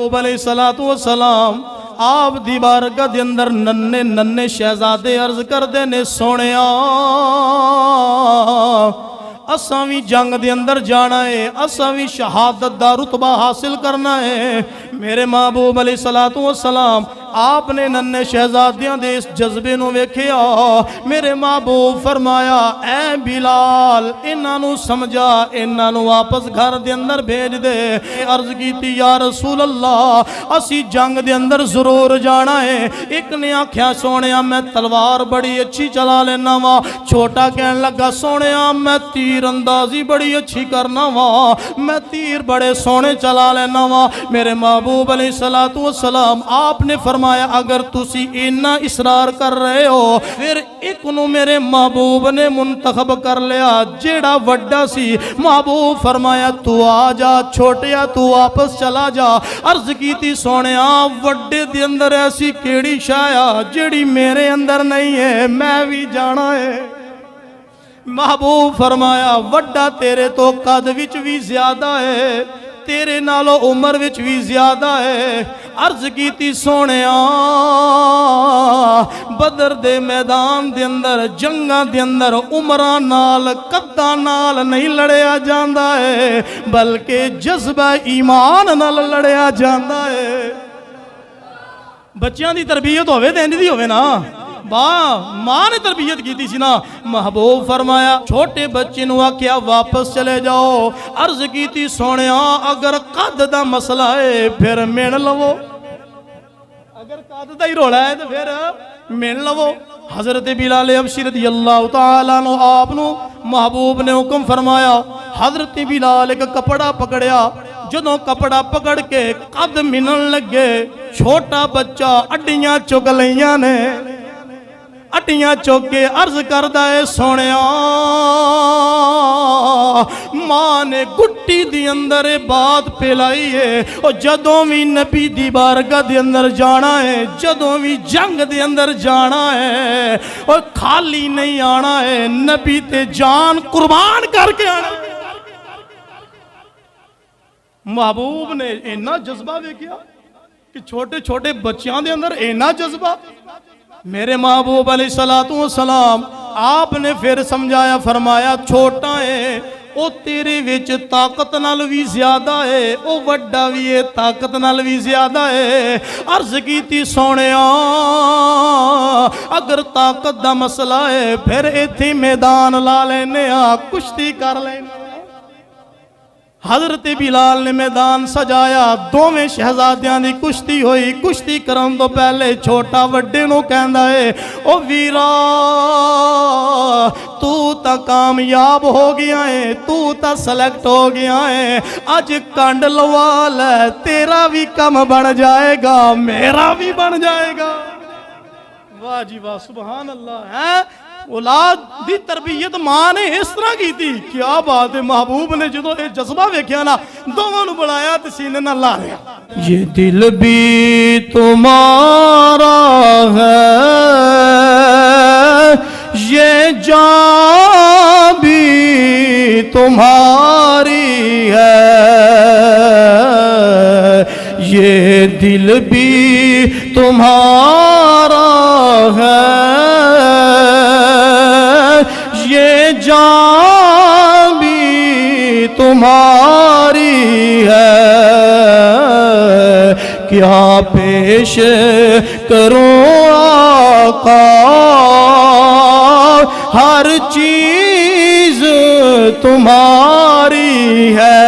महबूब अलैहिस्सलातु वस्सलाम आप दी बारगाह दे अंदर नन्ने नन्ने शहजादे अर्ज करदे ने सोहणिया असां भी जंग दे अंदर जाना है, असां भी शहादत दा रुतबा हासिल करना है। मेरे महबूब अलैहिस्सलातु वस्सलाम आपने नन्ने शहजादियां दे इस जज्बे नूं वेखिया। मेरे महबूब फरमाया ऐ बिलाल इन्हां नूं समझा, इन्हां नूं वापस घर दे अंदर भेज दे। अर्ज कीती या रसूल अल्लाह असी जंग दे अंदर जरूर जाना है। एक ने आख्या सोहणिया मैं तलवार बड़ी अच्छी चला लेना वा। छोटा कहन लगा सोहणिया मैं तीर अंदाजी बड़ी अच्छी करना वा, मैं तीर बड़े सोहने चला लेना वा। मेरे महबूब अलैहिस्सलातु वस्सलाम आपने फरमाया अगर तुसी इन्ना इसरार कर रहे हो फिर एक नूं मेरे महबूब ने मुंतखब कर लिया जेड़ा वड्डा सी। महबूब फरमाया तू आ जा, छोटिया तू वापस चला जा। अर्ज कीती सोहणिया वड्डे दे अंदर ऐसी केड़ी शाया जेड़ी मेरे अंदर नहीं है, मैं भी जाना है। महबूब फरमाया वड्डा तेरे तो कद विच भी ज्यादा है, तेरे नालों उम्र विच भी ज्यादा है। अर्ज कीती सोहणिया बदर दे मैदान दे अंदर जंगां दे अंदर उमरां नाल कद्दां नाल नहीं लड़िया जांदा है बल्कि जज्बा ईमान नाल लड़िया जांदा है। बच्चियां दी तरबियत होवे ते इंज दी होवे ना, मां ने तरबियत की सी ना। महबूब फरमाया छोटे बच्चे नूं आख्या वापस चले जाओ। अर्ज की सोहणिया अगर कद दा मसला है फिर मिल लवो, अगर कद दा ही रोला है तो फिर मिल लवो। हजरत बिलाल हबशी रज़ियल्लाहु तआला अन्हु आप नूं महबूब ने हुक्म फरमाया। हजरत बिलाल एक कपड़ा पकड़िया, जदों कपड़ा पकड़ के कद मिलन लगे छोटा बच्चा अड्डियां चुक लईयां ने, अड्डियां चुक के अर्ज करदा है सोहणिया मां ने गुट्टी दी अंदर बात पिलाई है। और जदों भी नबी दी बारगाह दे अंदर जाना है, जदों भी जंग दे अंदर जाना है और खाली नहीं आना है, नबी ते जान कुर्बान करके आना। महबूब ने इन्ना जज्बा वेखिया कि छोटे छोटे बच्चों दे अंदर इन्ना जज्बा। मेरे महबूब अलैहिस्सलातु वस्सलाम आपने फिर समझाया फरमाया छोटा है ओ तेरे विच ताकत नाल भी ज्यादा है, ओ वड्डा भी है ताकत नाल भी ज्यादा है। अर्ज कीती सोहणिया अगर ताकत दा मसला है फिर इत्थे मैदान ला लेने आ, कुश्ती कर लेने। हजरत बिलाल ने मैदान सजाया, दोवें शहजादियां दी कुश्ती हुई। कुश्ती करन तो पहले छोटा वड्डे नूं कहंदा है ओ वीरा तू तां कामयाब हो गया है, तू तां सिलेक्ट हो गया है, अज कंड लवा लै तेरा भी कम बन जाएगा मेरा भी बन जाएगा। वाह जी वाह सुभान अल्लाह है। औलाद दी तरबियत मां ने इस तरह की थी, क्या बात है। महबूब ने जो ये जज्बा वेख्या ना दोवां नूं बुलाया ते सीने नाल ला लिया। ये दिल भी तुम्हारा है, ये जान भी तुम्हारी है, ये दिल भी तुम्हारा है, ये जान भी तुम्हारी है। क्या पेश करूं आका हर चीज तुम्हारी है।